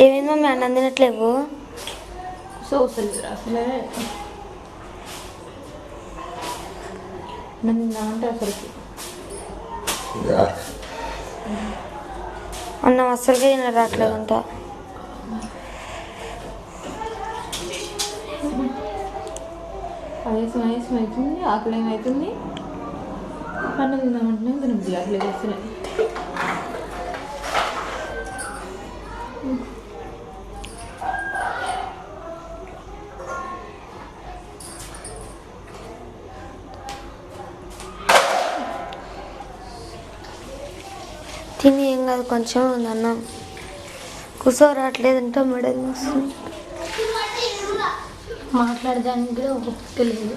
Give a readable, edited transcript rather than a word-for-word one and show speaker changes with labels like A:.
A: ఏమైంది మమ్మీ అన్నం తినట్లేవు?
B: సోసలు అసలే నన్ను అంటే అసలుకి
A: అన్నం అస్సలుగా రావట్లేదంట.
B: ఆయాసం అవుతుంది, ఆకలి ఏమవుతుంది, అన్నం తిందామంటే తినబుద్ధి ఆకలి వస్తున్నాయి.
A: తిని ఏం కాదు, కొంచెం ఉంది అన్నం. కూర్చోరావట్లేదంటే మెడల్ వస్తుంది.
B: మాట్లాడడానికి కూడా ఓపిక లేదు.